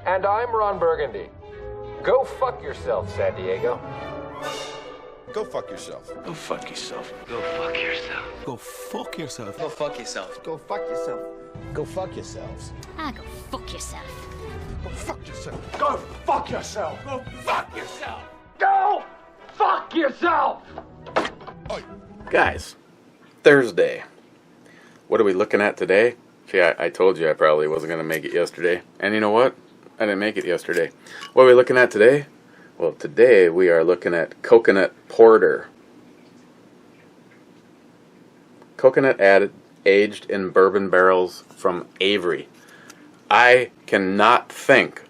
And I'm Ron Burgundy. Go fuck yourself, San Diego. Go fuck yourself. Go fuck yourself. Go fuck yourself. Go fuck yourself. Go fuck yourself. Go fuck yourself. Go fuck yourselves. Ah, go fuck yourself. Go fuck yourself. Go fuck yourself. Go fuck yourself. Go fuck yourself. Guys, Thursday. What are we looking at today? See, I told you I probably wasn't going to make it yesterday. And you know what? I didn't make it yesterday. What are we looking at today? Well, today we are looking at coconut porter. Coconut aged in bourbon barrels from Avery. I cannot think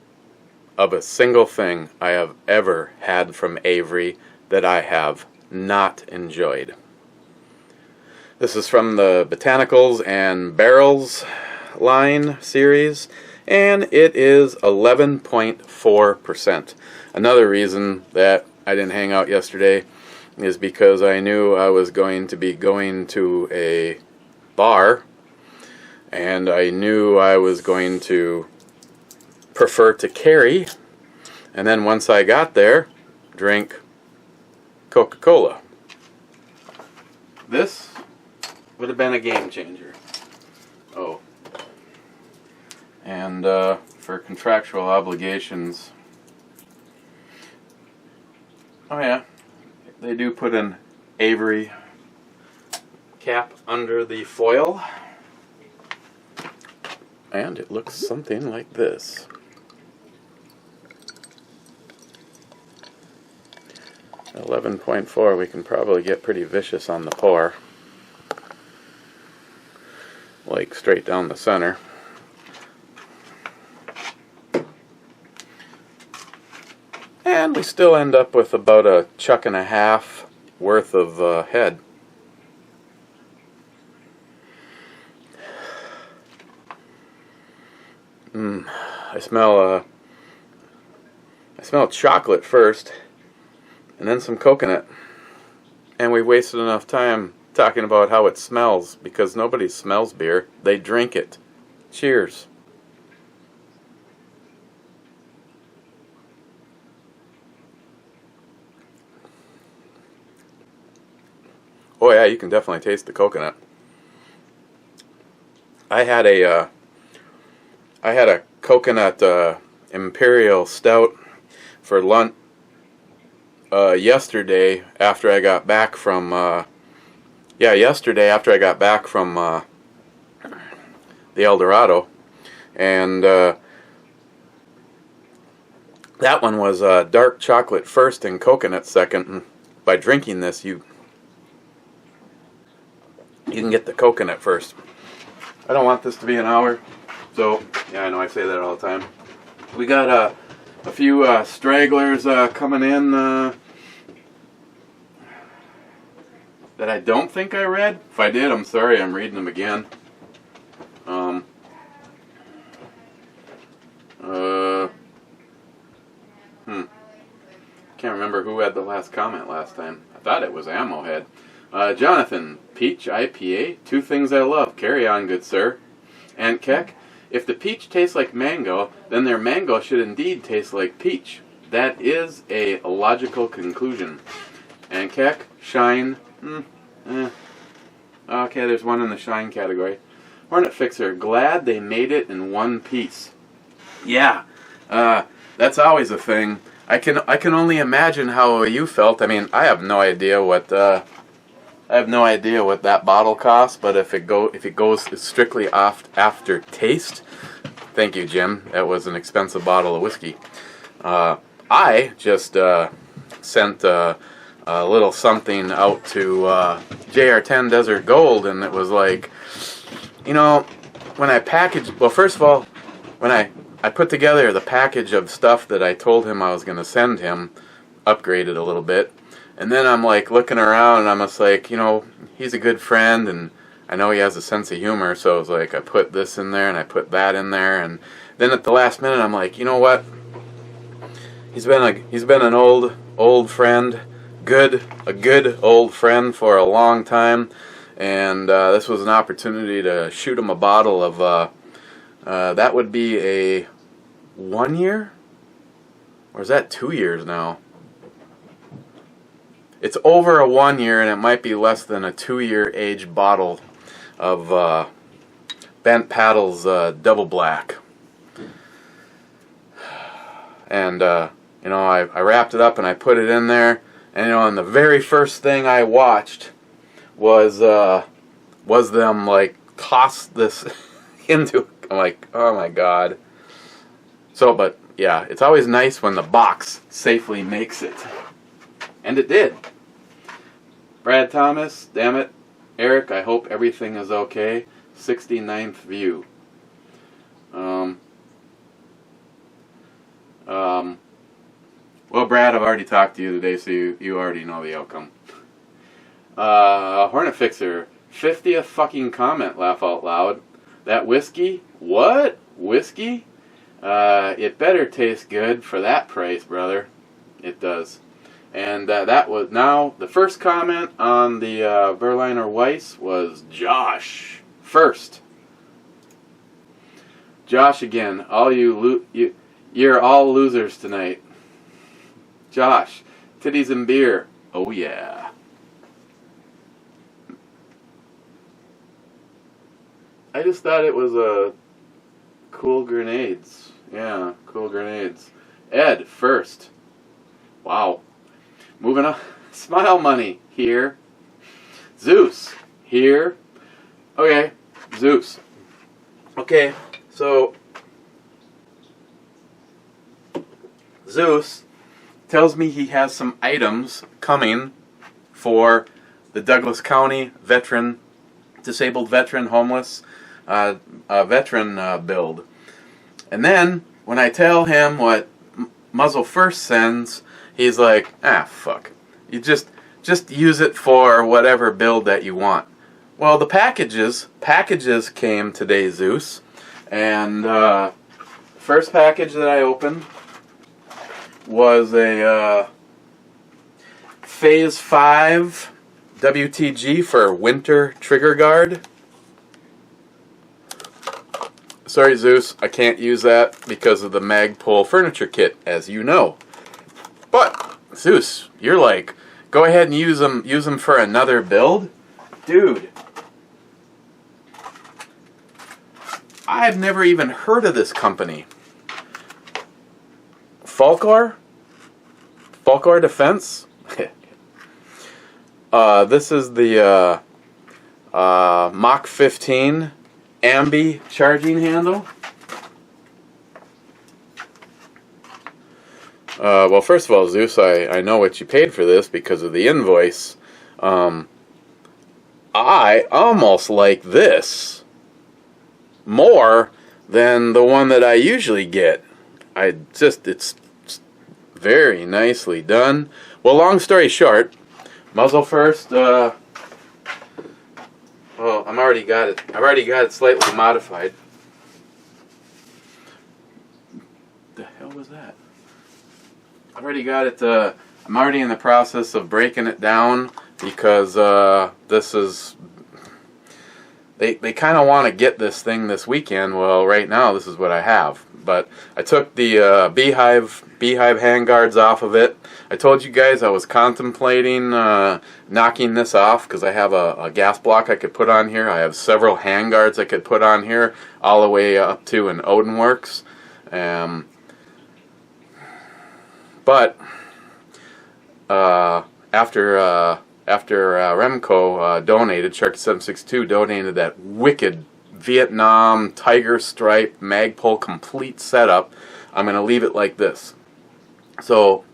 of a single thing I have ever had from Avery that I have not enjoyed. This is from the Botanicals and Barrels line series, and it is 11.4%. Another reason that I didn't hang out yesterday is because I knew I was going to be going to a bar, and I knew I was going to prefer to carry, and then once I got there, drink Coca-Cola. This would have been a game changer. Oh. And for contractual obligations, oh yeah, they do put an Avery cap under the foil, and it looks something like this. At 11.4, we can probably get pretty vicious on the pour, like straight down the center. And we still end up with about a chuck and a half worth of head. I smell chocolate first, and then some coconut. And we wasted enough time talking about how it smells, because nobody smells beer, they drink it. Cheers. Oh yeah, you can definitely taste the coconut. I had a coconut imperial stout for lunch yesterday after I got back from the El Dorado, and that one was dark chocolate first and coconut second. And by drinking this, you can get the coconut first. I don't want this to be an hour, so yeah, I know I say that all the time. We got a few stragglers coming in that I don't think I read. If I did, I'm sorry, I'm reading them again. Can't remember who had the last comment last time. I thought it was Ammo Head. Jonathan, Peach IPA, 2 things I love. Carry on, good sir. And Keck, if the peach tastes like mango, then their mango should indeed taste like peach. That is a logical conclusion. And Keck, Shine, okay, there's one in the Shine category. Hornet Fixer, glad they made it in one piece. Yeah, that's always a thing. I can only imagine how you felt. I mean, I have no idea what that bottle costs, but if it goes strictly after taste, thank you, Jim. That was an expensive bottle of whiskey. I just sent a little something out to JR10 Desert Gold, and it was like, you know, when I packaged, well, first of all, when I put together the package of stuff that I told him I was going to send him, upgraded a little bit, and then I'm like looking around, and I'm just like, you know, he's a good friend, and I know he has a sense of humor, so I was like, I put this in there, and I put that in there, and then at the last minute, I'm like, you know what? He's been an old friend, a good old friend for a long time, and this was an opportunity to shoot him a bottle of that would be a 1 year? Or is that 2 years now? It's over a 1 year, and it might be less than a 2-year aged bottle of Bent Paddle's Double Black. And you know, I wrapped it up and I put it in there, and you know, and the very first thing I watched was them like toss this into. I'm like, oh my god. So, but yeah, it's always nice when the box safely makes it, and it did. Brad Thomas, damn it, Eric, I hope everything is okay. 69th view. Well, Brad, I've already talked to you today, so you already know the outcome. Hornet Fixer, 50th fucking comment, laugh out loud. That whiskey? What? Whiskey? It better taste good for that price, brother. It does. And that was now the first comment on the Berliner Weiss was Josh first. Josh again. All you're all losers tonight. Josh, titties and beer. Oh yeah. I just thought it was cool grenades. Yeah, cool grenades. Ed first. Wow. Moving on. Smile Money here. Zeus here. Okay, Zeus. Okay, so Zeus tells me he has some items coming for the Douglas County veteran, disabled veteran, homeless veteran build. And then when I tell him what Muzzle First sends, he's like, ah, fuck. You just use it for whatever build that you want. Well, the packages came today, Zeus. And first package that I opened was a Phase 5 WTG for Winter Trigger Guard. Sorry, Zeus, I can't use that because of the Magpul furniture kit, as you know. But Zeus, you're like, go ahead and use them for another build, dude. I've never even heard of this company. Falkor Defense. This is the Mach 15 Ambi charging handle. Well, first of all, Zeus, I know what you paid for this because of the invoice. I almost like this more than the one that I usually get. It's very nicely done. Well, long story short, Muzzle First, well, I've already got it slightly modified. The hell was that? I've already got it, I'm already in the process of breaking it down because this is, they kind of want to get this thing this weekend. Well, right now this is what I have. But I took the beehive handguards off of it. I told you guys I was contemplating knocking this off because I have a gas block I could put on here. I have several handguards I could put on here all the way up to an Odinworks. But after Remco donated, Sharky762 donated that wicked Vietnam Tiger Stripe Magpul complete setup, I'm going to leave it like this. So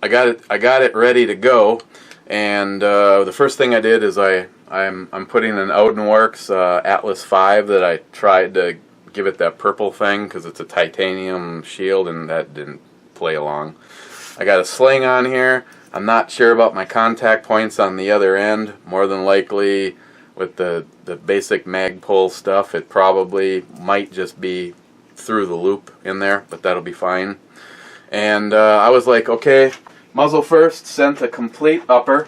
I got it ready to go, and the first thing I did is I'm putting an Odinworks Atlas 5 that I tried to give it that purple thing because it's a titanium shield, and that didn't play along. I got a sling on here. I'm not sure about my contact points on the other end. More than likely, with the basic Magpul stuff, it probably might just be through the loop in there, but that'll be fine. And I was like, okay, Muzzle First sent a complete upper,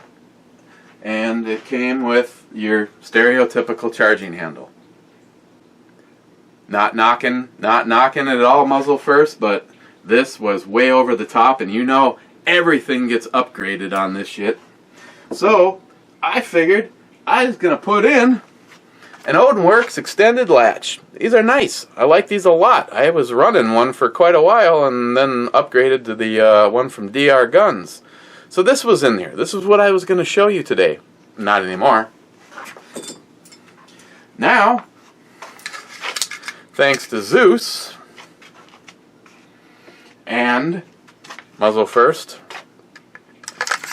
and it came with your stereotypical charging handle. Not knocking it at all, muzzle first, but this was way over the top, and you know everything gets upgraded on this shit. So I figured I was gonna put in an Odinworks extended latch. These are nice. I like these a lot. I was running one for quite a while and then upgraded to the one from DR Guns. So this was in there. This is what I was going to show you today. Not anymore. Now, thanks to Zeus and muzzle first,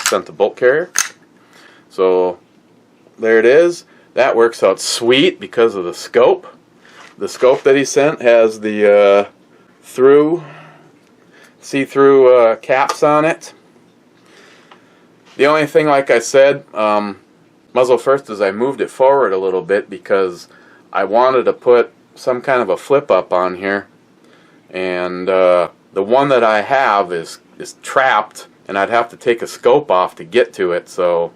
sent the bolt carrier. So there it is. That works out sweet because of the scope. The scope that he sent has the see-through caps on it. The only thing, like I said, muzzle first, is I moved it forward a little bit because I wanted to put some kind of a flip up on here, and the one that I have is trapped, and I'd have to take a scope off to get to it. So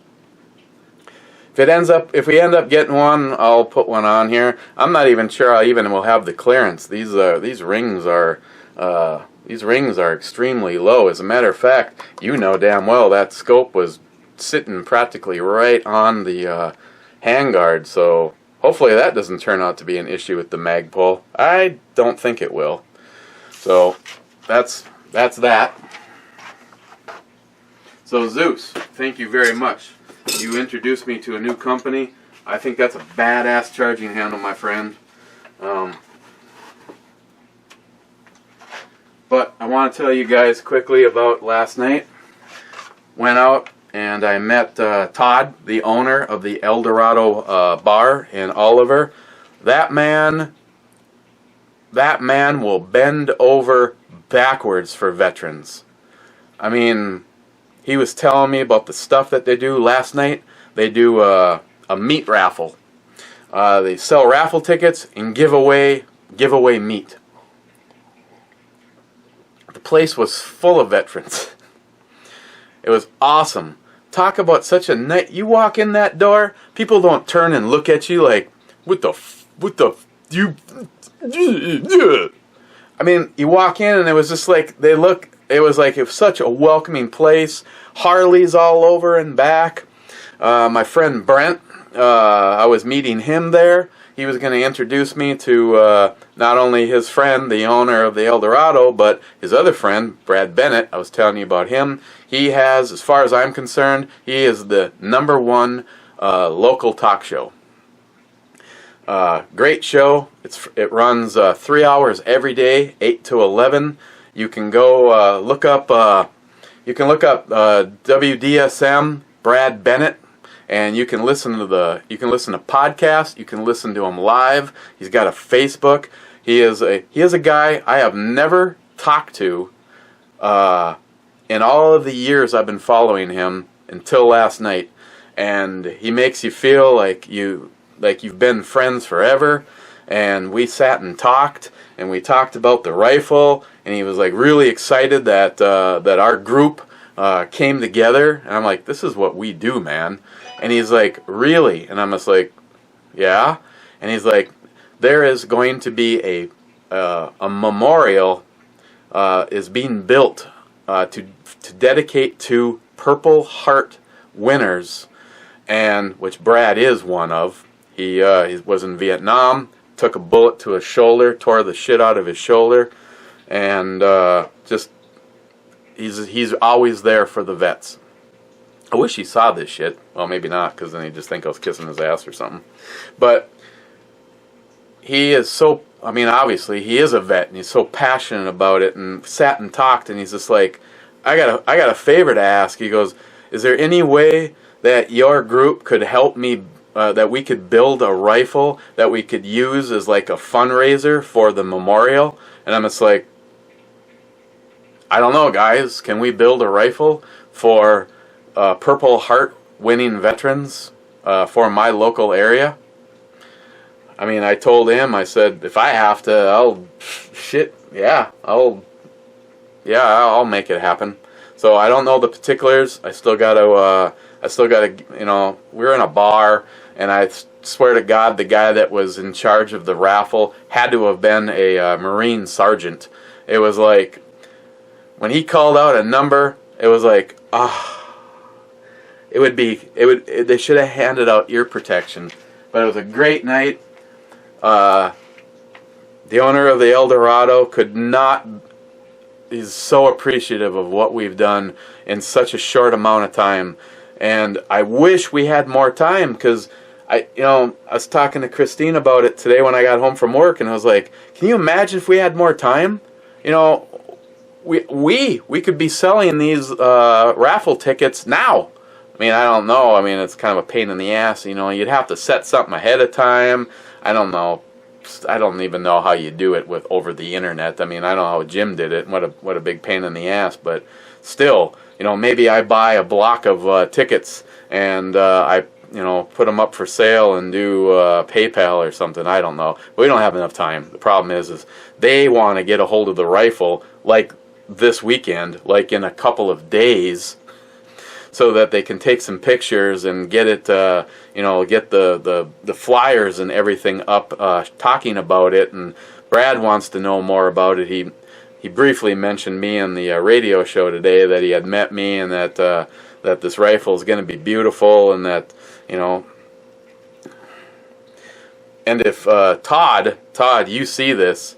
if we end up getting one, I'll put one on here. I'm not even sure I even will have the clearance. These rings are extremely low. As a matter of fact, you know damn well that scope was sitting practically right on the handguard. So hopefully that doesn't turn out to be an issue with the mag pull. I don't think it will. So that's that. So Zeus, thank you very much. You introduced me to a new company. I think that's a badass charging handle, my friend. But I want to tell you guys quickly about last night. Went out and I met Todd, the owner of the El Dorado bar in Oliver. That man will bend over backwards for veterans. I mean, he was telling me about the stuff that they do last night. They do a meat raffle. They sell raffle tickets and give away meat. The place was full of veterans. It was awesome. Talk about such a night. You walk in that door, people don't turn and look at you like, you. I mean, you walk in and it was just like it was such a welcoming place. Harleys all over and back. My friend Brent, I was meeting him there. He was going to introduce me to not only his friend, the owner of the El Dorado, but his other friend, Brad Bennett. I was telling you about him. He has, as far as I'm concerned, he is the #1 local talk show. Great show. It runs 3 hours every day, 8 to 11. You can go look up WDSM Brad Bennett, and you can listen to podcasts. You can listen to him live. He's got a Facebook. He is a guy I have never talked to in all of the years I've been following him until last night, and he makes you feel like you've been friends forever. And we sat and talked about the rifle, and he was like really excited that our group came together. And I'm like, this is what we do, man. And he's like, really? And I'm just like, yeah. And he's like, there is going to be a memorial is being built to dedicate to Purple Heart winners, and which Brad is one of. He was in Vietnam, took a bullet to his shoulder, tore the shit out of his shoulder, and he's always there for the vets. I wish he saw this shit. Well, maybe not, because then he'd just think I was kissing his ass or something. But he is so, I mean, obviously he is a vet, and he's so passionate about it, and sat and talked, and he's just like, I got a favor to ask. He goes, is there any way that your group could help me, that we could build a rifle that we could use as like a fundraiser for the memorial? And I'm just like, I don't know, guys. Can we build a rifle for Purple Heart winning veterans for my local area? I mean, I told him, I said, if I have to, I'll make it happen. So I don't know the particulars. I still got to, we're in a bar, and I swear to God, the guy that was in charge of the raffle had to have been a Marine sergeant. It was like, when he called out a number, it was like, they should have handed out ear protection. But it was a great night. The owner of the El Dorado is so appreciative of what we've done in such a short amount of time. And I wish we had more time, because I was talking to Christine about it today when I got home from work, and I was like, can you imagine if we had more time? We could be selling these raffle tickets now. I mean, I don't know. I mean, it's kind of a pain in the ass. You'd have to set something ahead of time. I don't know. I don't even know how you do it over the internet. I mean, I don't know how Jim did it, and what a big pain in the ass. But still, maybe I buy a block of tickets and I put them up for sale and do PayPal or something. I don't know. We don't have enough time. The problem is they want to get a hold of the rifle like this weekend, like in a couple of days, so that they can take some pictures and get it, get the flyers and everything up, talking about it. And Brad wants to know more about it. He briefly mentioned me on the radio show today, that he had met me, and that this rifle is going to be beautiful, and that, and if Todd, you see this,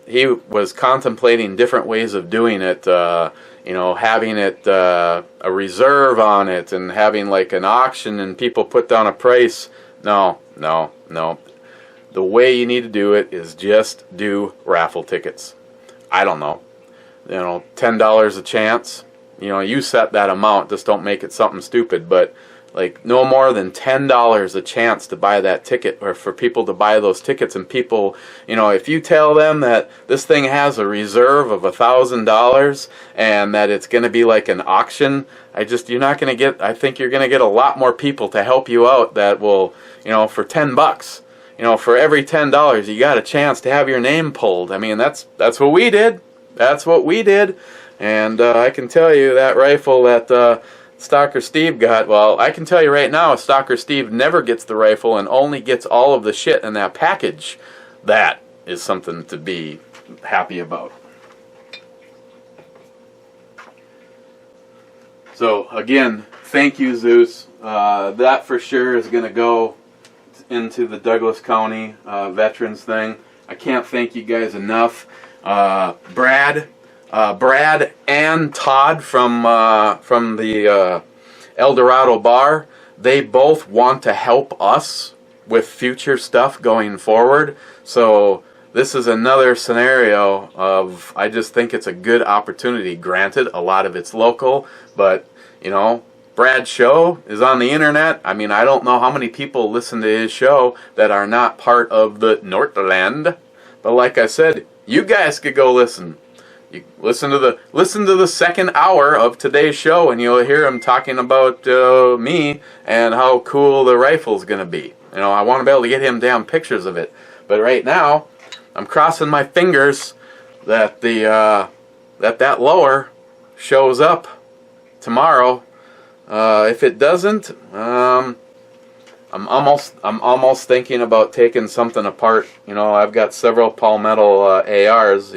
he was contemplating different ways of doing it, having it a reserve on it, and having like an auction and people put down a price. No. The way you need to do it is just do raffle tickets. I don't know, $10 a chance. You set that amount. Just don't make it something stupid, but like no more than $10 a chance to buy that ticket, or for people to buy those tickets. And people, if you tell them that this thing has a reserve of $1,000 and that it's going to be like an auction, you're not going to get, I think you're going to get a lot more people to help you out that will, for $10, for every $10, you got a chance to have your name pulled. I mean, that's what we did. That's what we did. And I can tell you that rifle that Stalker Steve got, well, I can tell you right now, Stalker Steve never gets the rifle and only gets all of the shit in that package. That is something to be happy about. So, again, thank you, Zeus. That for sure is going to go into the Douglas County Veterans thing. I can't thank you guys enough. Brad and Todd from the El Dorado Bar, they both want to help us with future stuff going forward. So this is another scenario of, I just think it's a good opportunity. Granted, a lot of it's local, but Brad's show is on the internet. I mean, I don't know how many people listen to his show that are not part of the Northland. But like I said, you guys could go listen. You listen to the second hour of today's show, and you'll hear him talking about me and how cool the rifle's going to be. I want to be able to get him damn pictures of it. But right now, I'm crossing my fingers that that lower shows up tomorrow. If it doesn't, I'm almost thinking about taking something apart. I've got several Palmetto ARs.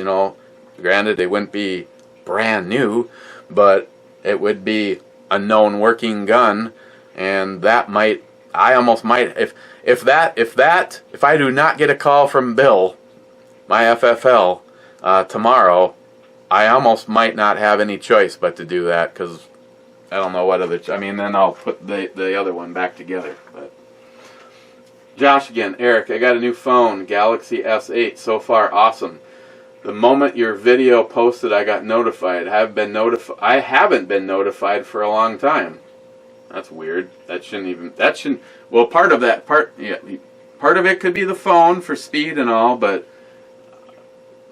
Granted, they wouldn't be brand new, but it would be a known working gun, and I almost might, if I do not get a call from Bill, my FFL, tomorrow, I almost might not have any choice but to do that, because I don't know what other, then I'll put the other one back together. But Josh again, Eric, I got a new phone, Galaxy S8, so far awesome. The moment your video posted, I got notified. I haven't been notified for a long time. That's weird. Well, part of it could be the phone for speed and all, but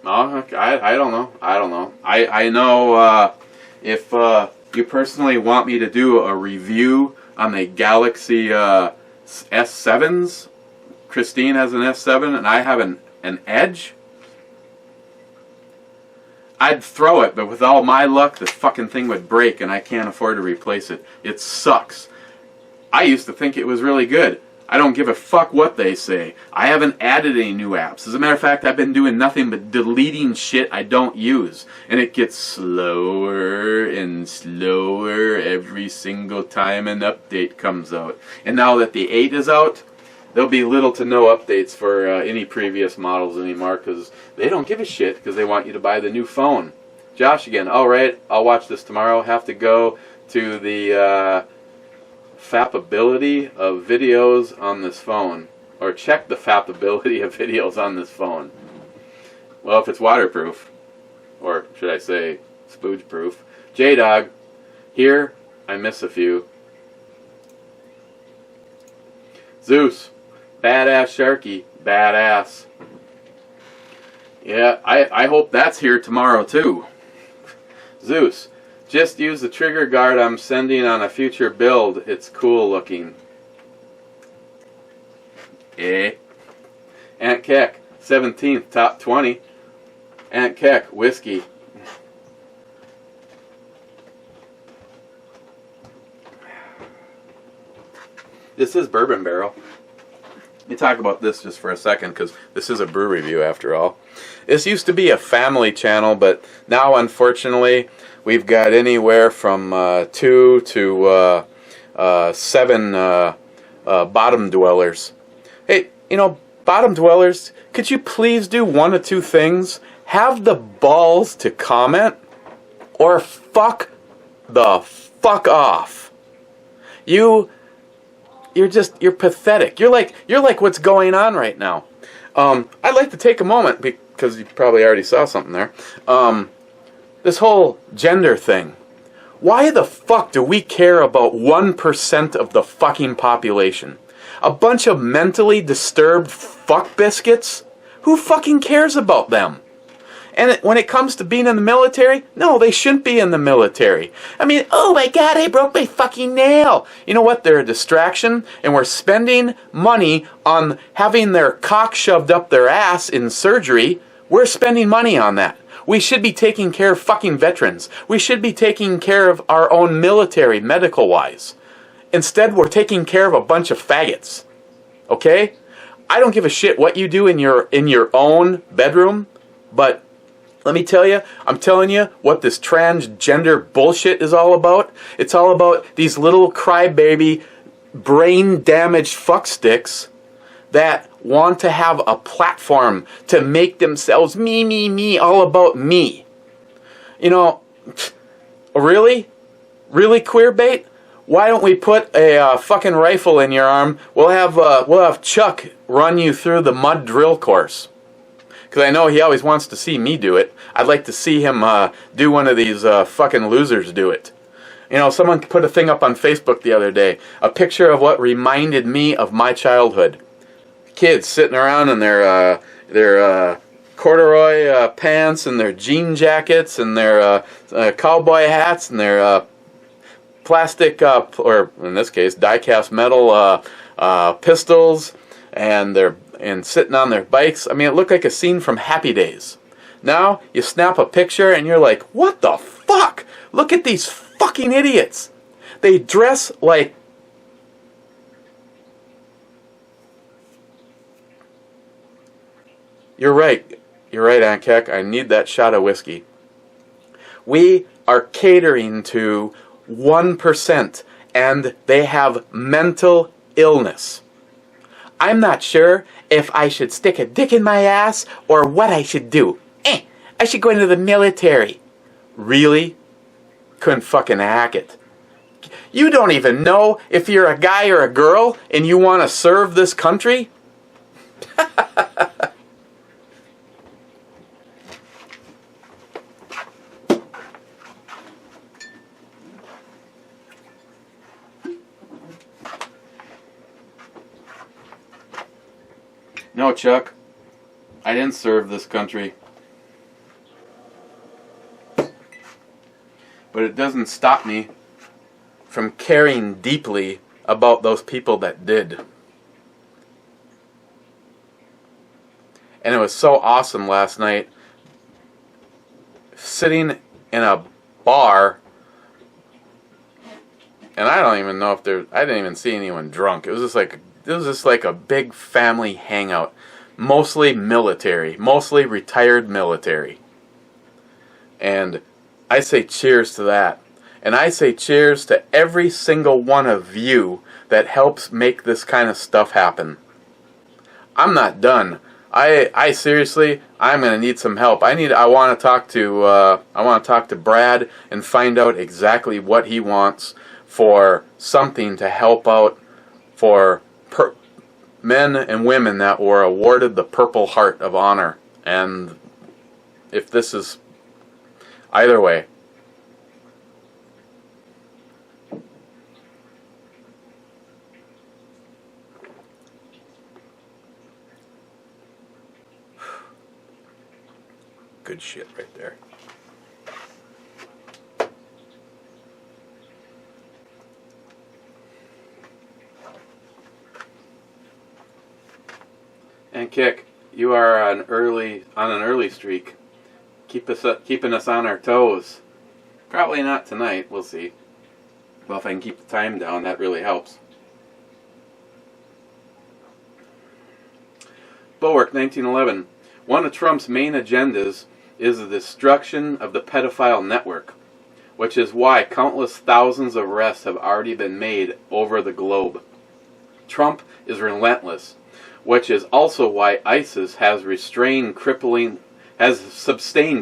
I don't know. I know if you personally want me to do a review on the Galaxy S7s, Christine has an S7 and I have an Edge, I'd throw it, but with all my luck, the fucking thing would break and I can't afford to replace it. It sucks. I used to think it was really good. I don't give a fuck what they say. I haven't added any new apps. As a matter of fact, I've been doing nothing but deleting shit I don't use. And it gets slower and slower every single time an update comes out. And now that the 8 is out, there'll be little to no updates for any previous models anymore, because they don't give a shit, because they want you to buy the new phone. Josh again. Alright, I'll watch this tomorrow. Have to go to the fappability of videos on this phone, or check the fappability of videos on this phone. Well, if it's waterproof, or should I say spooge proof. J-Dog, here I miss a few. Zeus, badass Sharky, badass. Yeah, I hope that's here tomorrow too. Zeus, just use the trigger guard I'm sending on a future build. It's cool looking. Aunt Keck, 17th, top 20. Aunt Keck, whiskey. This is Bourbon Barrel. Let me talk about this just for a second, because this is a brew review after all. This used to be a family channel, but now unfortunately we've got anywhere from 2 to 7 bottom dwellers. Hey, you know, bottom dwellers, could you please do one of two things? Have the balls to comment, or fuck the fuck off. You're pathetic. You're like what's going on right now. I'd like to take a moment, because you probably already saw something there. This whole gender thing. Why the fuck do we care about 1% of the fucking population? A bunch of mentally disturbed fuck biscuits? Who fucking cares about them? And when it comes to being in the military, no, they shouldn't be in the military. I mean, oh my god, I broke my fucking nail. You know what? They're a distraction, and we're spending money on having their cock shoved up their ass in surgery. We're spending money on that. We should be taking care of fucking veterans. We should be taking care of our own military, medical-wise. Instead, we're taking care of a bunch of faggots. Okay? I don't give a shit what you do in your own bedroom, but let me tell you, I'm telling you what this transgender bullshit is all about. It's all about these little crybaby, brain-damaged fucksticks that want to have a platform to make themselves me, all about me. You know, really? Really, queerbait? Why don't we put a fucking rifle in your arm? We'll have Chuck run you through the mud drill course. Because I know he always wants to see me do it. I'd like to see him do one of these fucking losers do it. You know, someone put a thing up on Facebook the other day. A picture of what reminded me of my childhood. Kids sitting around in their corduroy pants and their jean jackets and their cowboy hats and their plastic, or in this case, die-cast metal pistols, and sitting on their bikes. I mean, it looked like a scene from Happy Days. Now, you snap a picture and you're like, what the fuck? Look at these fucking idiots. They dress like... You're right. You're right, Aunt Keck. I need that shot of whiskey. We are catering to 1%, and they have mental illness. I'm not sure if I should stick a dick in my ass or what I should do. I should go into the military. Really? Couldn't fucking hack it. You don't even know if you're a guy or a girl and you want to serve this country? No, Chuck. I didn't serve this country. But it doesn't stop me from caring deeply about those people that did. And it was so awesome last night, sitting in a bar and I don't even know if I didn't even see anyone drunk. It was just like a big family hangout, mostly military, mostly retired military. And I say cheers to that. And I say cheers to every single one of you that helps make this kind of stuff happen. I'm not done. I seriously, I'm gonna need some help. I want to talk to Brad and find out exactly what he wants for something to help out for men and women that were awarded the Purple Heart of Honor. And if this is either way. Good shit right there. And Kick, you are on an early streak. Keeping us on our toes. Probably not tonight, we'll see. Well, if I can keep the time down, that really helps. Bulwark, 1911. One of Trump's main agendas is the destruction of the pedophile network, which is why countless thousands of arrests have already been made over the globe. Trump is relentless, which is also why ISIS has sustained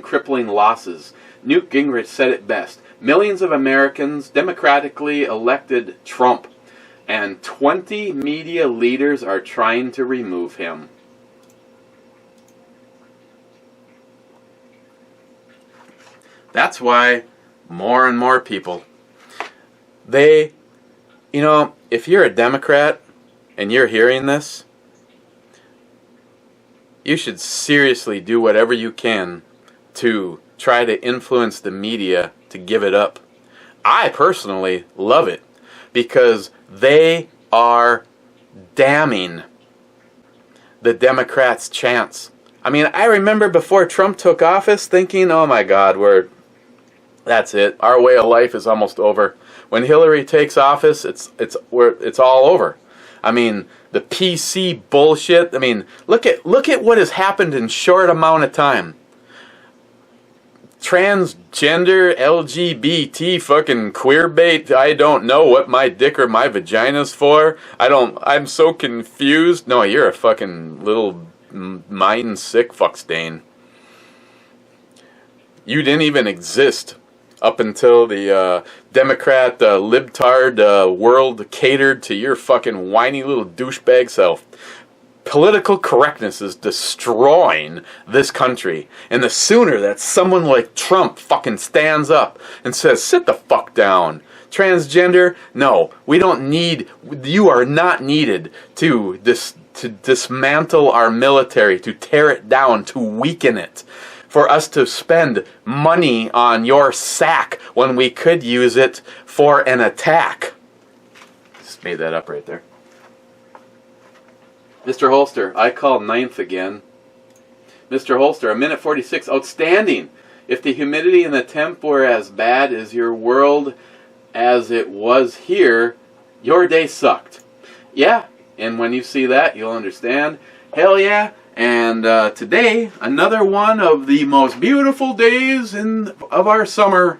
crippling losses. Newt Gingrich said it best. Millions of Americans democratically elected Trump, and 20 media leaders are trying to remove him. That's why more and more people, if you're a Democrat and you're hearing this, you should seriously do whatever you can to try to influence the media to give it up. I personally love it because they are damning the Democrats' chance. I mean, I remember before Trump took office thinking, oh my God, that's it. Our way of life is almost over. When Hillary takes office, it's all over. I mean, the PC bullshit. I mean, look at what has happened in short amount of time. Transgender, LGBT, fucking queerbait. I don't know what my dick or my vagina's for. I'm so confused. No, you're a fucking little mind sick fuck stain. You didn't even exist up until the Democrat libtard world catered to your fucking whiny little douchebag self. Political correctness is destroying this country, and the sooner that someone like Trump fucking stands up and says, sit the fuck down. Transgender, no, you are not needed to dismantle our military, to tear it down, to weaken it. For us to spend money on your sack when we could use it for an attack. Just made that up right there. Mr. Holster, I call ninth again. Mr. Holster, a minute 46, outstanding. If the humidity and the temp were as bad as your world as it was here, your day sucked. Yeah, and when you see that, you'll understand. Hell yeah. And today, another one of the most beautiful days of our summer.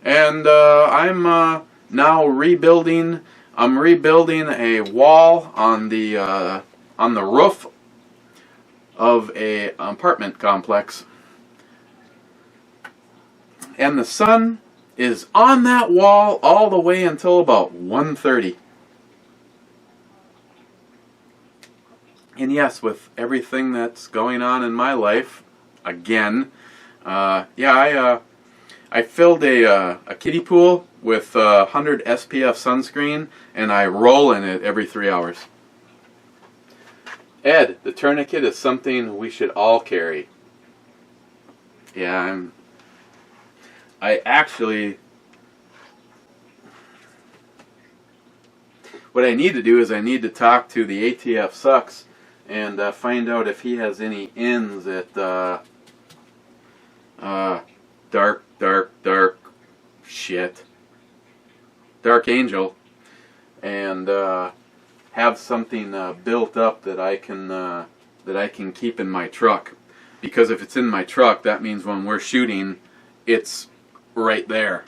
And I'm now rebuilding. I'm rebuilding a wall on the roof of a apartment complex. And the sun is on that wall all the way until about 1:30. And yes, with everything that's going on in my life, again, I filled a kiddie pool with 100 SPF sunscreen, and I roll in it every 3 hours. Ed, the tourniquet is something we should all carry. Yeah, what I need to do is I need to talk to the ATF Sucks and find out if he has any ins at dark Dark Angel and have something built up that I can keep in my truck. Because if it's in my truck, that means when we're shooting, it's right there.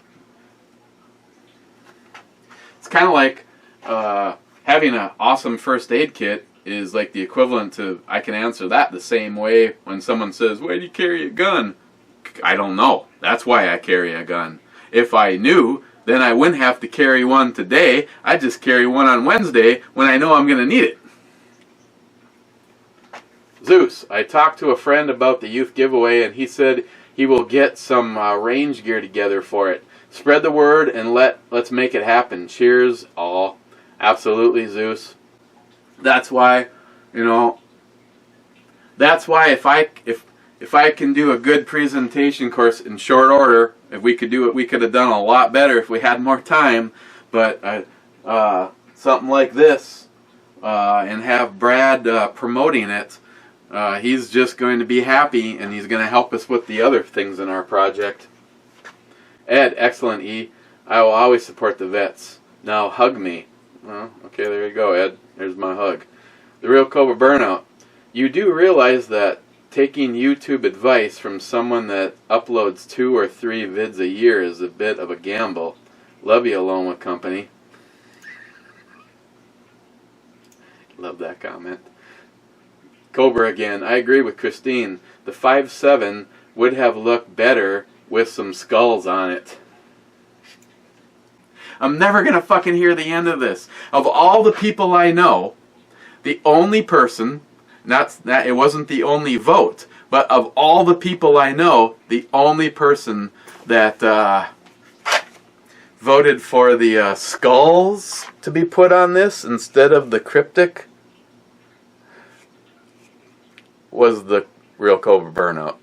It's kind of like having an awesome first aid kit is like the equivalent to, I can answer that the same way when someone says, why do you carry a gun? I don't know. That's why I carry a gun. If I knew, then I wouldn't have to carry one today. I'd just carry one on Wednesday when I know I'm going to need it. Zeus, I talked to a friend about the youth giveaway and he said he will get some range gear together for it. Spread the word and let's make it happen. Cheers, all. Absolutely, Zeus. That's why, you know, that's why if I can do a good presentation course in short order, if we could do it, we could have done a lot better if we had more time. But something like this and have Brad promoting it, he's just going to be happy and he's going to help us with the other things in our project. Ed, excellent, E. I will always support the vets. Now hug me. Well, okay, there you go, Ed. There's my hug. The Real Cobra Burnout. You do realize that taking YouTube advice from someone that uploads 2 or 3 vids a year is a bit of a gamble. Love you, Alone with Company. Love that comment. Cobra again. I agree with Christine. The 5.7 would have looked better with some skulls on it. I'm never going to fucking hear the end of this. Of all the people I know, the only person, not that it wasn't the only vote, but of all the people I know, the only person that voted for the skulls to be put on this instead of the cryptic was the Real Cobra Burnout.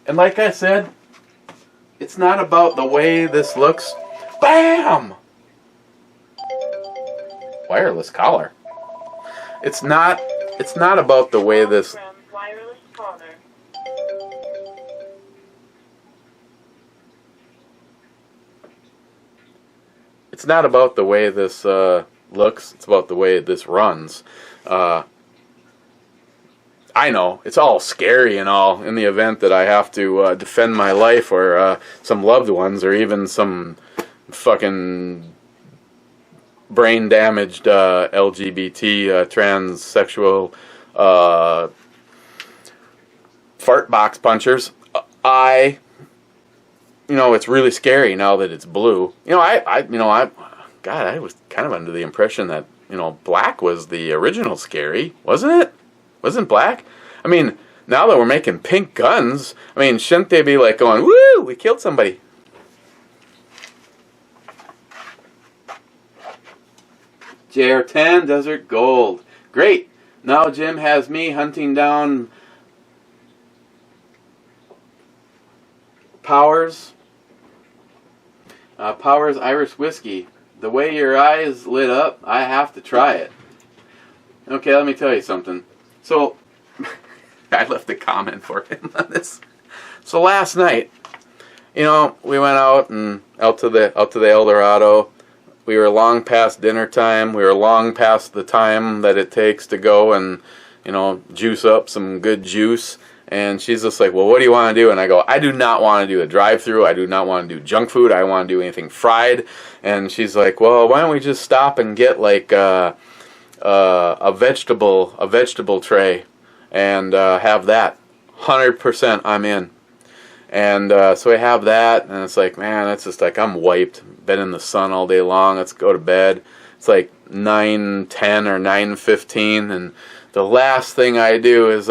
And like I said, it's not about the way this looks. Bam! Wireless collar. It's not about the way this. Wireless collar. It's not about the way this looks. It's about the way this runs. I know it's all scary and all in the event that I have to defend my life or some loved ones or even some fucking brain damaged LGBT transsexual fart box punchers. It's really scary now that it's blue. I was kind of under the impression that black was the original scary, wasn't it? Wasn't black? I mean, now that we're making pink guns, I mean, shouldn't they be like going, woo, we killed somebody? JR10 Desert Gold. Great. Now Jim has me hunting down Powers Irish Whiskey. The way your eyes lit up, I have to try it. Okay, let me tell you something. So, I left a comment for him on this. So last night, we went out to the El Dorado. We were long past dinner time. We were long past the time that it takes to go and, juice up some good juice. And she's just like, well, what do you want to do? And I go, I do not want to do a drive-through. I do not want to do junk food. I don't want to do anything fried. And she's like, well, why don't we just stop and get like a vegetable tray and have that. 100% I'm in. And so we have that, and it's like, man, it's just like I'm wiped. Been in the sun all day long. Let's go to bed. It's like 9:10 or 9:15, and the last thing I do is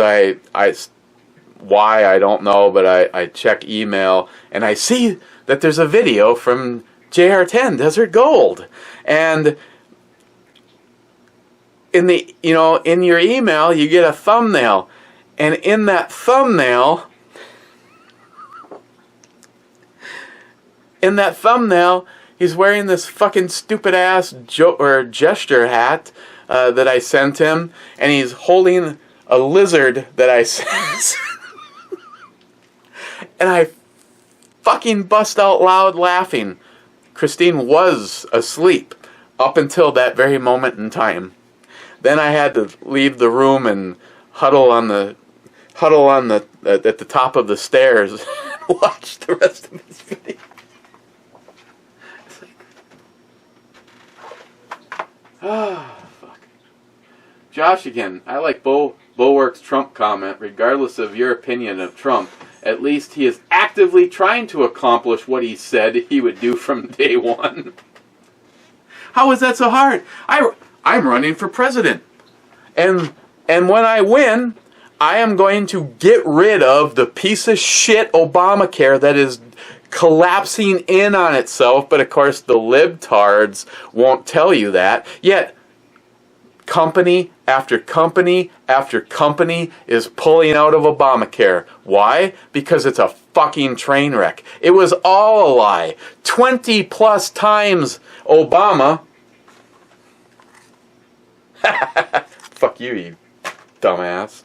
why I don't know, but I check email, and I see that there's a video from JR10 Desert Gold, and in your email you get a thumbnail, and in that thumbnail. He's wearing this fucking stupid ass gesture hat that I sent him, and he's holding a lizard that I sent. And I fucking bust out loud laughing. Christine was asleep up until that very moment in time. Then I had to leave the room and huddle on the at the top of the stairs and watch the rest of this video. Fuck. Josh again. I like Bulwark's Trump comment. Regardless of your opinion of Trump, at least he is actively trying to accomplish what he said he would do from day one. How is that so hard? I'm running for president. And when I win, I am going to get rid of the piece of shit Obamacare that is collapsing in on itself, but of course the libtards won't tell you that. Yet, company after company after company is pulling out of Obamacare. Why? Because it's a fucking train wreck. It was all a lie. 20 plus times Obama. Fuck you, you dumbass.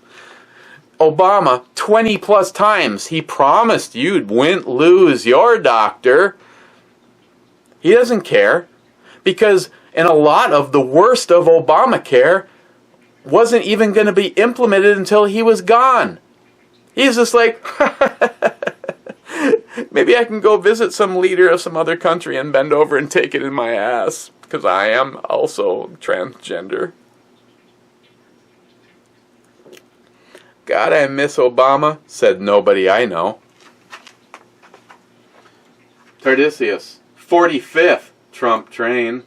Obama, 20 plus times, he promised you'd lose your doctor. He doesn't care. Because in a lot of the worst of Obamacare wasn't even going to be implemented until he was gone. He's just like, maybe I can go visit some leader of some other country and bend over and take it in my ass. Because I am also transgender. God, I miss Obama, said nobody I know. Tardisius, 45th Trump train.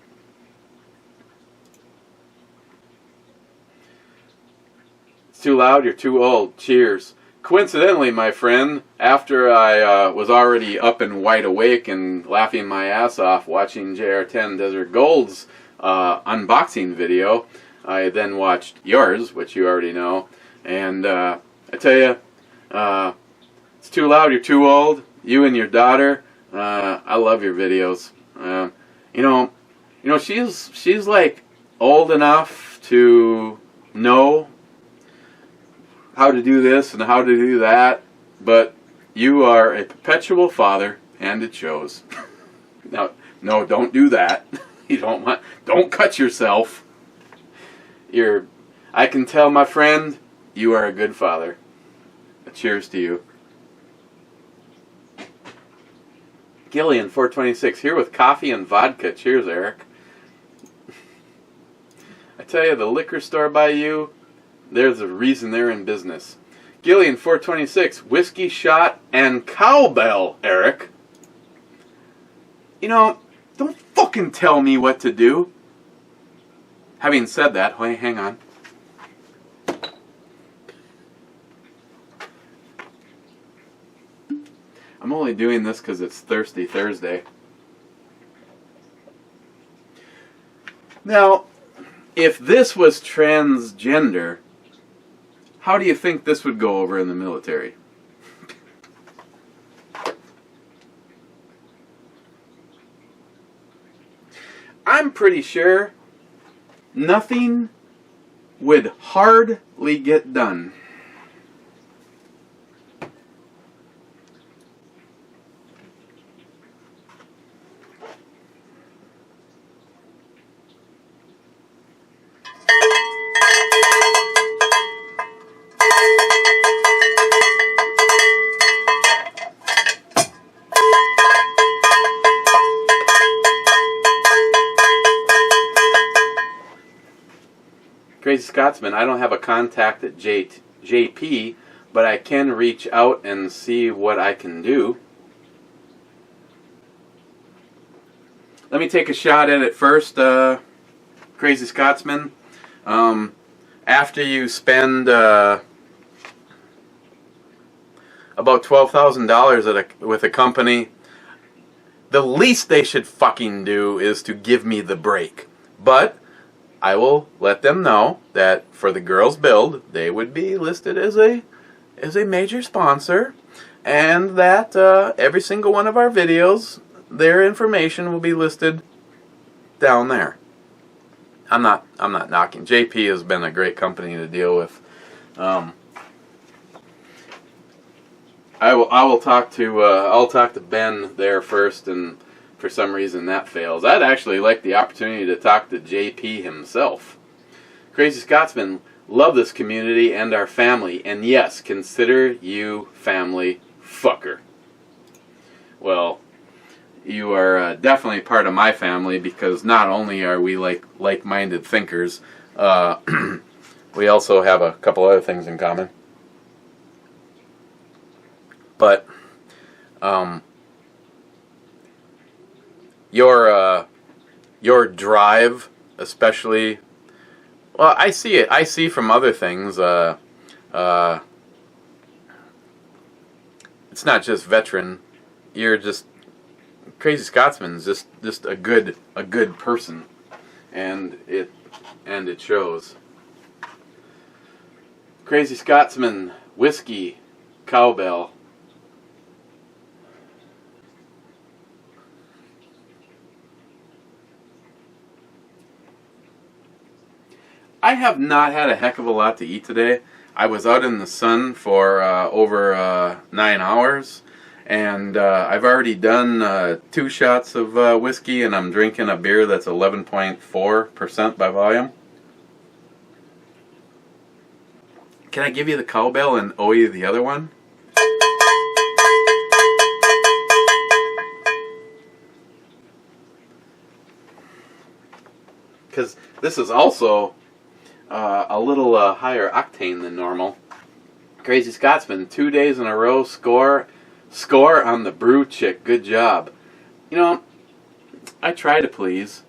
It's too loud, you're too old. Cheers. Coincidentally, my friend, after I was already up and wide awake and laughing my ass off watching JR10 Desert Gold's unboxing video, I then watched yours, which you already know. And I tell you, it's too loud, you're too old. You and your daughter, I love your videos. You know, she's like old enough to know how to do this and how to do that, but you are a perpetual father, and it shows. Now, no, don't do that. You don't cut yourself. I can tell, my friend, you are a good father. Cheers to you. Gillian, 426, here with coffee and vodka. Cheers, Eric. I tell you, the liquor store by you, there's a reason they're in business. Gillian, 426, whiskey shot and cowbell, Eric. You know, don't fucking tell me what to do. Having said that, hang on. I'm only doing this because it's Thirsty Thursday. Now, if this was transgender, how do you think this would go over in the military? I'm pretty sure nothing would hardly get done. Crazy Scotsman, I don't have a contact at JP, but I can reach out and see what I can do. Let me take a shot at it first, Crazy Scotsman. After you spend about $12,000 with a company, the least they should fucking do is to give me the break. But I will let them know that for the Girls Build, they would be listed as a major sponsor, and that every single one of our videos, their information will be listed down there. I'm not knocking. JP has been a great company to deal with. I will talk to Ben there first and for some reason that fails. I'd actually like the opportunity to talk to JP himself. Crazy Scotsman, love this community and our family, and yes, consider you family, fucker. Well, you are definitely part of my family, because not only are we like-minded thinkers, we also have a couple other things in common. But your drive, especially, well, I see it. I see from other things. It's not just veteran. You're just Crazy Scotsman's just a good person, and it shows. Crazy Scotsman, whiskey, cowbell. I have not had a heck of a lot to eat today. I was out in the sun for over 9 hours, and I've already done 2 shots of whiskey, and I'm drinking a beer that's 11.4% by volume. Can I give you the cowbell and owe you the other one? Because this is also a little higher octane than normal. Crazy Scotsman, 2 days in a row, score on the brew chick. Good job. You know, I try to please.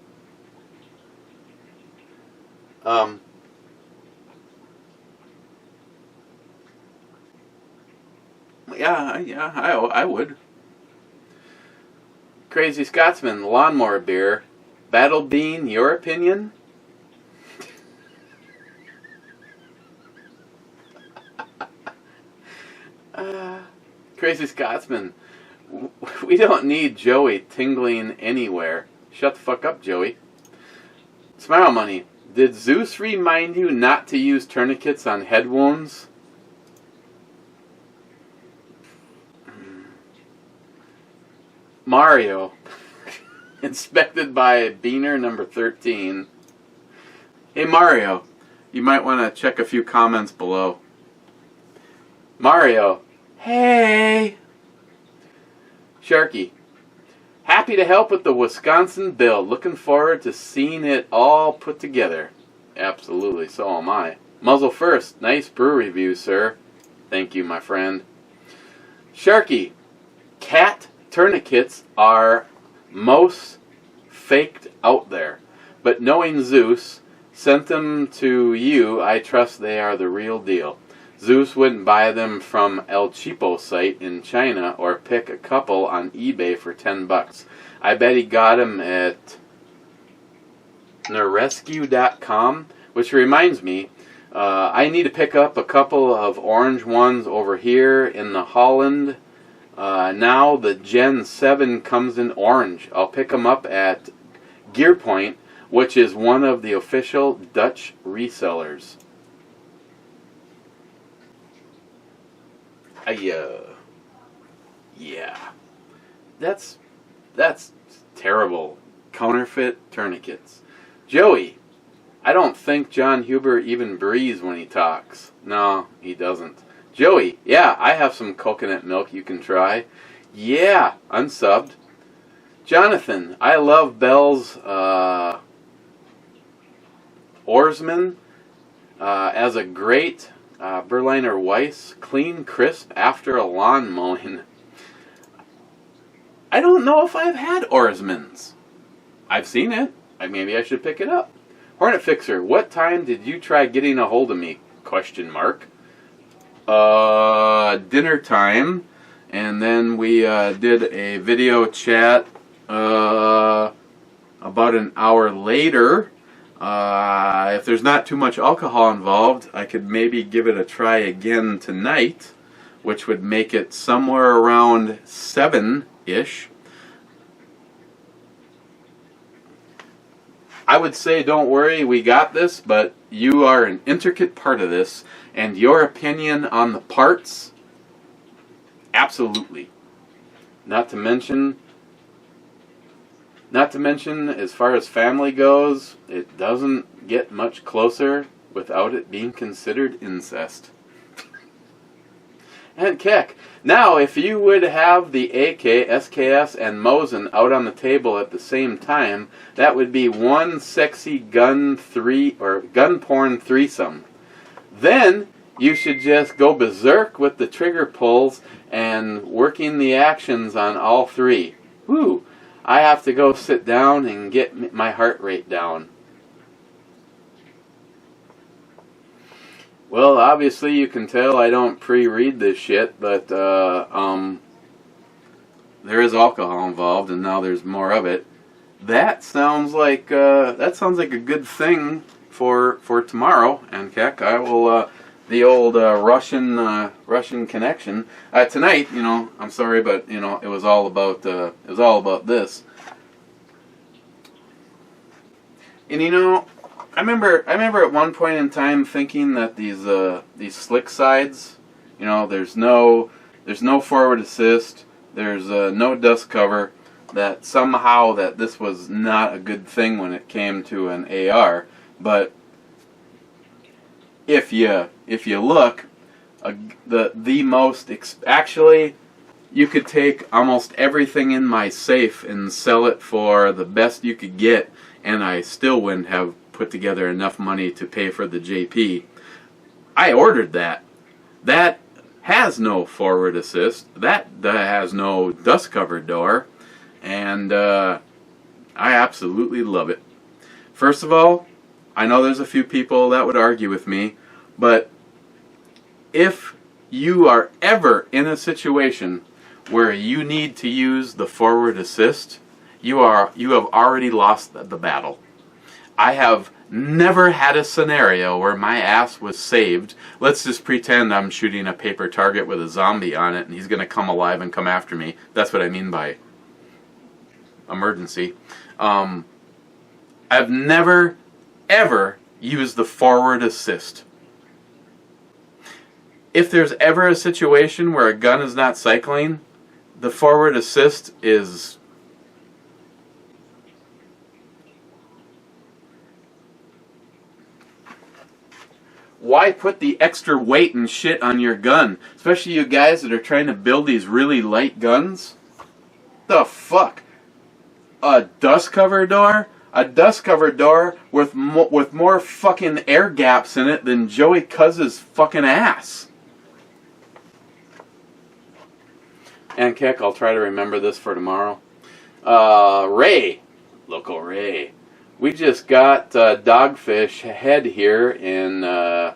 Yeah, I would. Crazy Scotsman, lawnmower beer. Battle Bean, your opinion? Crazy Scotsman, we don't need Joey tingling anywhere. Shut the fuck up, Joey. Smile Money, did Zeus remind you not to use tourniquets on head wounds? Mario, inspected by Beaner number 13. Hey Mario, you might want to check a few comments below. Mario, hey! Sharky, happy to help with the Wisconsin build. Looking forward to seeing it all put together. Absolutely, so am I. Muzzle First, nice brew review, sir. Thank you, my friend. Sharky, cat tourniquets are most faked out there, but knowing Zeus sent them to you, I trust they are the real deal. Zeus wouldn't buy them from El Cheapo site in China or pick a couple on eBay for $10. I bet he got them at Nerescu.com, which reminds me, I need to pick up a couple of orange ones over here in the Holland. Now the Gen 7 comes in orange. I'll pick them up at Gearpoint, which is one of the official Dutch resellers. Yeah. That's terrible. Counterfeit tourniquets. Joey, I don't think John Huber even breathes when he talks. No, he doesn't. Joey, yeah, I have some coconut milk you can try. Yeah, unsubbed. Jonathan, I love Bell's Oarsman as a great Berliner Weiss, clean, crisp after a lawn mowing. I don't know if I've had Oarsmans. I've seen it. Maybe I should pick it up. Hornet Fixer, what time did you try getting a hold of me? Question mark. Dinner time, and then we did a video chat about an hour later. If there's not too much alcohol involved, I could maybe give it a try again tonight, which would make it somewhere around 7-ish. I would say don't worry, we got this, but you are an intricate part of this, and your opinion on the parts, absolutely. Not to mention Not to mention, as far as family goes, it doesn't get much closer without it being considered incest. And Keck. Now, if you would have the AK, SKS, and Mosin out on the table at the same time, that would be one sexy gun porn threesome. Then you should just go berserk with the trigger pulls and working the actions on all three. Whew! I have to go sit down and get my heart rate down. Well, obviously you can tell I don't pre-read this shit, but there is alcohol involved, and now there's more of it. That sounds like a good thing for tomorrow. And Keck, I will the old Russian connection tonight. You know, I'm sorry, but you know it was all about this. And you know, I remember at one point in time thinking that these slick sides, you know, there's no forward assist, there's no dust cover, that somehow that this was not a good thing when it came to an AR. But if you look, actually, you could take almost everything in my safe and sell it for the best you could get, and I still wouldn't have put together enough money to pay for the JP. I ordered that. That has no forward assist. That has no dust cover door, and I absolutely love it. First of all, I know there's a few people that would argue with me, but if you are ever in a situation where you need to use the forward assist, you have already lost the battle. I have never had a scenario where my ass was saved. Let's just pretend I'm shooting a paper target with a zombie on it and he's going to come alive and come after me. That's what I mean by emergency. I've never, ever used the forward assist. If there's ever a situation where a gun is not cycling, the forward assist is... Why put the extra weight and shit on your gun? Especially you guys that are trying to build these really light guns. The fuck? A dust cover door? A dust cover door with more fucking air gaps in it than Joey Cuz's fucking ass. And Keck, I'll try to remember this for tomorrow. Ray. Local Ray. We just got Dogfish Head here in... I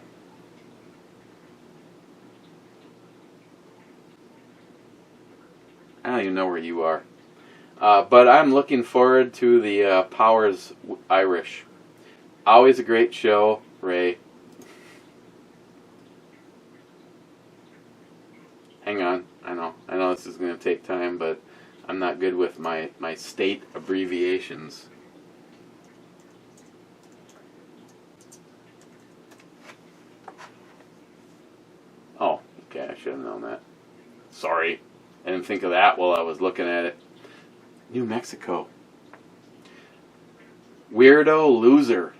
don't even know where you are. But I'm looking forward to the Powers Irish. Always a great show, Ray. Hang on. I know this is going to take time, but I'm not good with my state abbreviations. Oh, okay, I should have known that. Sorry. I didn't think of that while I was looking at it. New Mexico. Weirdo Loser.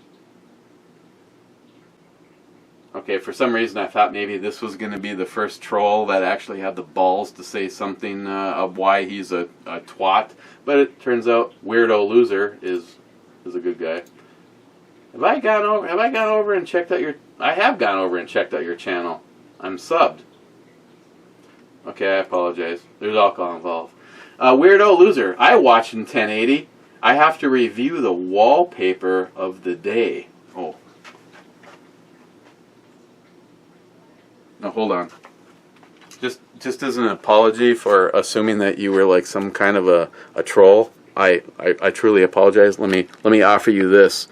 Okay, for some reason I thought maybe this was going to be the first troll that actually had the balls to say something of why he's a twat. But it turns out Weirdo Loser is a good guy. Have I gone over and checked out your... I have gone over and checked out your channel. I'm subbed. Okay, I apologize. There's alcohol involved. Weirdo Loser. I watch in 1080. I have to review the wallpaper of the day. Oh. No, hold on. Just as an apology for assuming that you were like some kind of a troll, I truly apologize. Let me offer you this.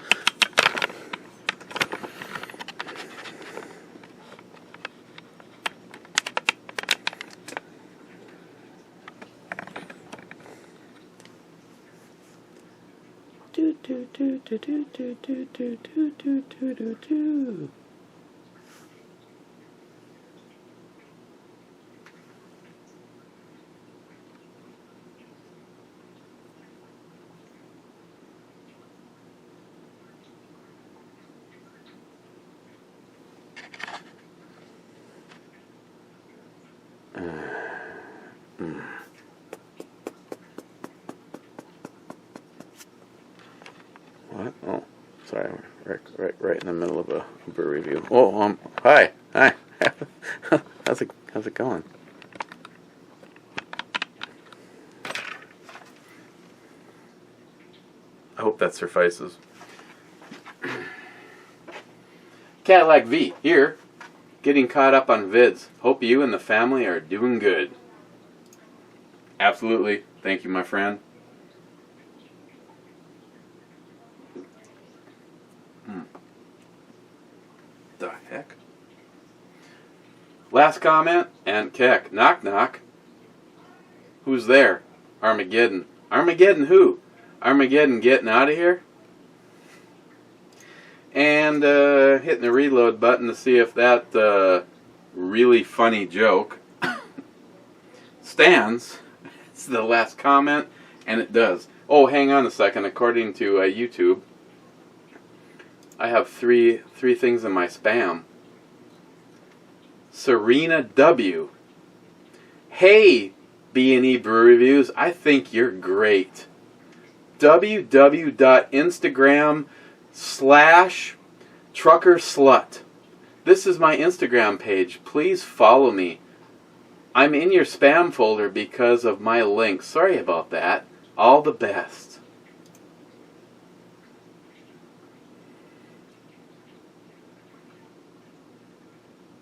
What? Oh, sorry, right in the middle of a brew review. Oh, hi. How's it going? I hope that suffices. Cadillac V here, getting caught up on vids. Hope you and the family are doing good. Absolutely. Thank you, my friend. The heck? Last comment, and Keck. Knock knock. Who's there? Armageddon. Armageddon who? Armageddon getting out of here? And hitting the reload button to see if that really funny joke stands. It's the last comment, and it does. Oh, hang on a second. According to YouTube, I have three things in my spam. Serena W. Hey, BandEBrewReviews, I think you're great. www.instagram/truckerslut. This is my Instagram page. Please follow me. I'm in your spam folder because of my link. Sorry about that. All the best.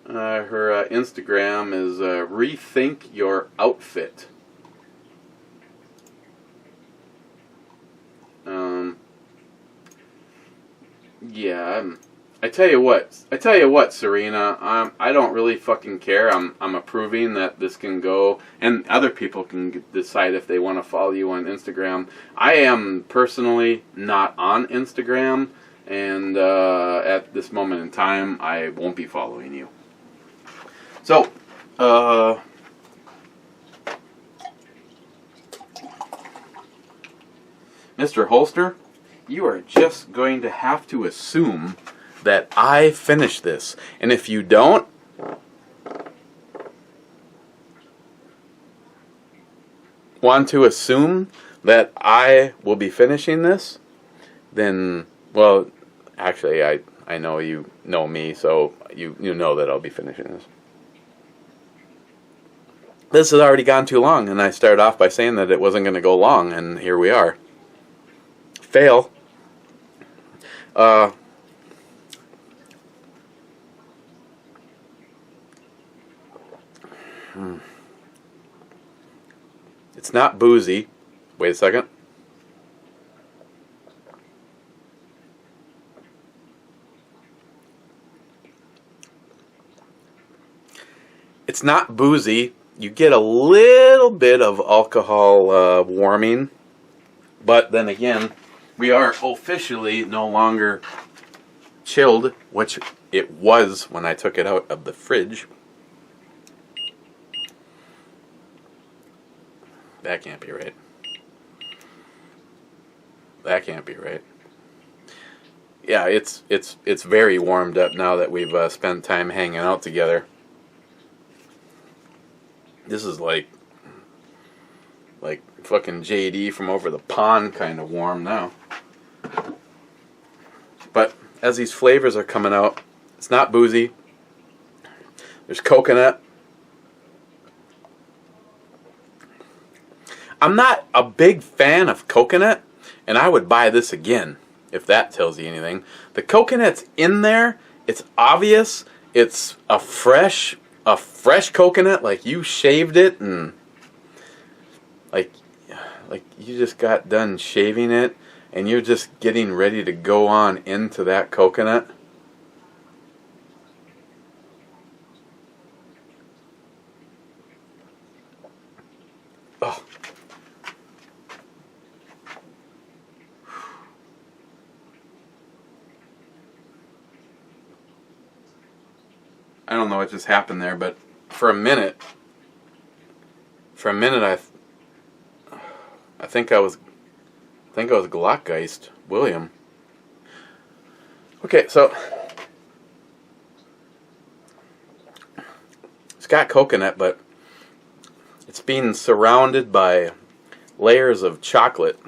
Her Instagram is Rethink Your Outfit. Yeah, I tell you what, Serena. I don't really fucking care. I'm approving that this can go, and other people can decide if they want to follow you on Instagram. I am personally not on Instagram, and at this moment in time, I won't be following you. So, Mr. Holster, you are just going to have to assume that I finish this. And if you don't, want to assume that I will be finishing this, then, well, actually, I know you know me, so you know that I'll be finishing this. This has already gone too long, and I started off by saying that it wasn't going to go long, and here we are. Fail. It's not boozy. Wait a second. It's not boozy. You get a little bit of alcohol warming, but then again, we are officially no longer chilled, which it was when I took it out of the fridge. That can't be right. That can't be right. Yeah, it's very warmed up now that we've spent time hanging out together. This is like fucking JD from over the pond kind of warm now. But as these flavors are coming out, it's not boozy. There's coconut. I'm not a big fan of coconut, and I would buy this again, if that tells you anything. The coconut's in there. It's obvious. It's a fresh coconut, like you shaved it, and like you just got done shaving it, and you're just getting ready to go on into that coconut. Oh. I don't know what just happened there, but for a minute I think I was Glockgeist William. Okay, so it's got coconut, but it's being surrounded by layers of chocolate.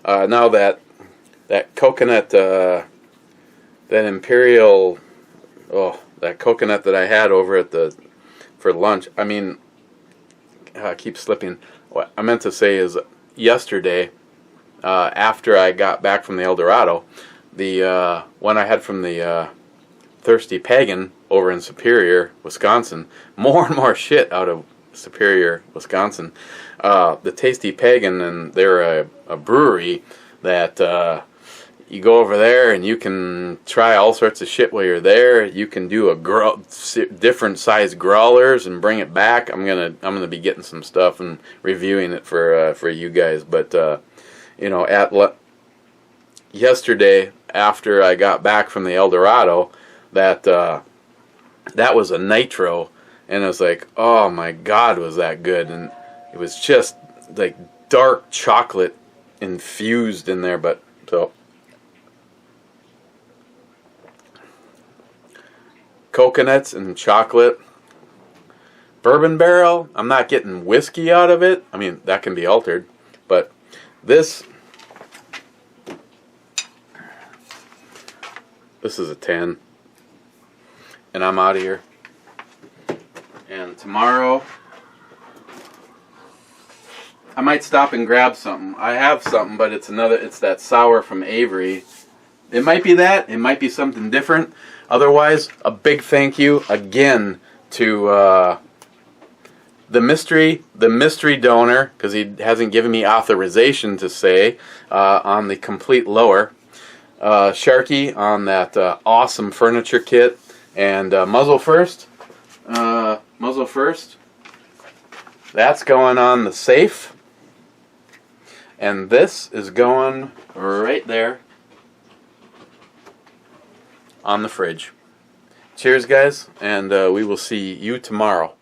Now that coconut, that imperial, that coconut that I had over at for lunch. I mean, I keep slipping. What I meant to say is yesterday, after I got back from the El Dorado, the one I had from the Thirsty Pagan over in Superior, Wisconsin. More and more shit out of Superior, Wisconsin. The Tasty Pagan, and they're a brewery that you go over there and you can try all sorts of shit while you're there. You can do different size growlers and bring it back. I'm gonna be getting some stuff and reviewing it for you guys. But you know, yesterday after I got back from the El Dorado, that was a nitro, and I was like, oh my God, was that good? And it was just like dark chocolate infused in there. But so coconuts and chocolate, bourbon barrel. I'm not getting whiskey out of it. I mean, that can be altered, but this is a 10, and I'm out of here. And tomorrow I might stop and grab something. I have something, but it's that sour from Avery. It might be that. It might be something different. Otherwise, a big thank you again to the mystery donor, because he hasn't given me authorization to say on the complete lower. Sharky on that awesome furniture kit, and muzzle first. That's going on the safe, and this is going right there on the fridge. Cheers, guys, and we will see you tomorrow.